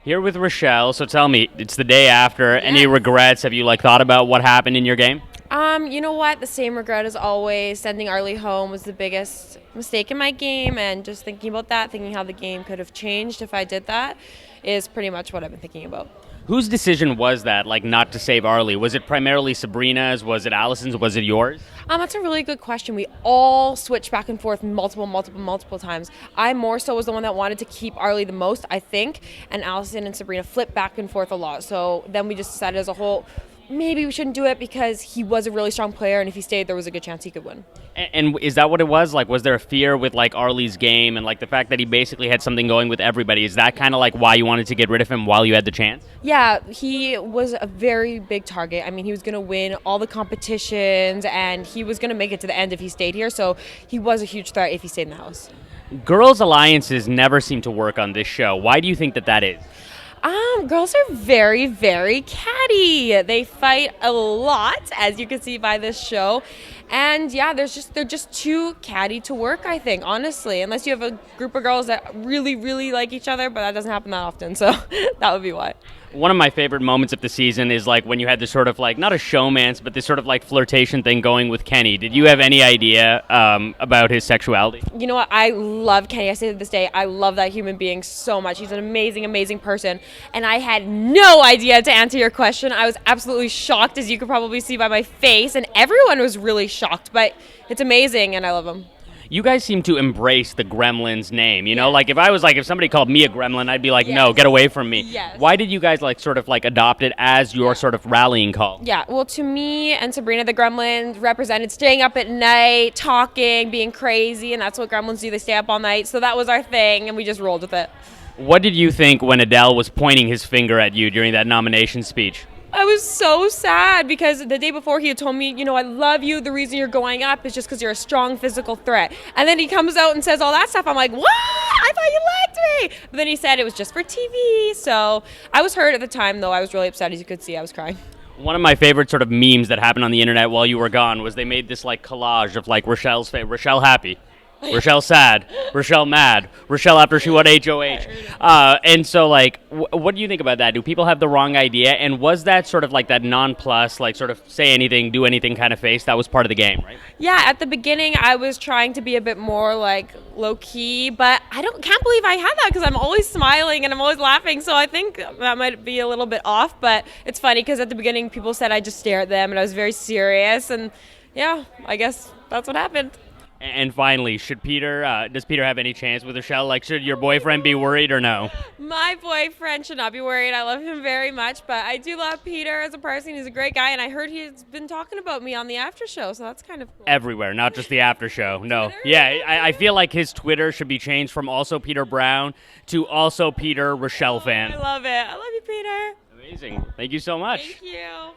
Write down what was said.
Here with Rachelle, so tell me, it's the day after. Any Yes. regrets? Have you thought about what happened in your game? You know what? The same regret as always. Sending Arlie home was the biggest mistake in my game, and just thinking about that, thinking how the game could have changed if I did that, is pretty much what I've been thinking about. Whose decision was that, not to save Arlie? Was it primarily Sabrina's? Was it Allison's? Was it yours? That's a really good question. We all switched back and forth multiple times. I more so was the one that wanted to keep Arlie the most, I think, and Allison and Sabrina flipped back and forth a lot. So then we just decided as a whole, maybe we shouldn't do it because he was a really strong player, and if he stayed, there was a good chance he could win. And is that what it was? Was there a fear with Arlie's game and the fact that he basically had something going with everybody? Is that kind of why you wanted to get rid of him while you had the chance? Yeah, he was a very big target. I mean, he was going to win all the competitions, and he was going to make it to the end if he stayed here. So he was a huge threat if he stayed in the house. Girls' alliances never seem to work on this show. Why do you think that is? Girls are very, very catty. They fight a lot, as you can see by this show. And yeah, they're just too catty to work, I think, honestly. Unless you have a group of girls that really, really like each other, but that doesn't happen that often, so that would be why. One of my favorite moments of the season is when you had this sort of not a showmance, but this sort of flirtation thing going with Kenny. Did you have any idea about his sexuality? You know what? I love Kenny. I say to this day, I love that human being so much. He's an amazing, amazing person. And I had no idea, to answer your question. I was absolutely shocked, as you could probably see by my face. And everyone was really shocked. But it's amazing, and I love him. You guys seem to embrace the Gremlins name, you know? If somebody called me a gremlin, I'd be like, Yes. no, get away from me. Yes. Why did you guys adopt it as your sort of rallying call? Yeah, well, to me and Sabrina, the Gremlins represented staying up at night, talking, being crazy, and that's what Gremlins do. They stay up all night. So that was our thing, and we just rolled with it. What did you think when Adele was pointing his finger at you during that nomination speech? I was so sad because the day before he had told me, I love you. The reason you're going up is just because you're a strong physical threat. And then he comes out and says all that stuff. I'm like, what? I thought you liked me. But then he said it was just for TV. So I was hurt at the time, though. I was really upset. As you could see, I was crying. One of my favorite sort of memes that happened on the internet while you were gone was they made this collage of Rochelle's face. Rochelle happy. Rochelle sad, Rochelle mad, Rochelle after she won HOH. And so, what do you think about that? Do people have the wrong idea? And was that sort of that non-plus, sort of say anything, do anything kind of face? That was part of the game, right? Yeah, at the beginning, I was trying to be a bit more low-key, but can't believe I had that because I'm always smiling and I'm always laughing. So I think that might be a little bit off, but it's funny because at the beginning, people said I just stare at them and I was very serious. And yeah, I guess that's what happened. And finally, does Peter have any chance with Rochelle? Should your boyfriend be worried or no? My boyfriend should not be worried. I love him very much, but I do love Peter as a person. He's a great guy, and I heard he's been talking about me on the after show, so that's kind of cool. Everywhere, not just the after show. No. Yeah, I feel like his Twitter should be changed from also Peter Brown to also Peter Rochelle fan. I love it. I love you, Peter. Amazing. Thank you so much. Thank you.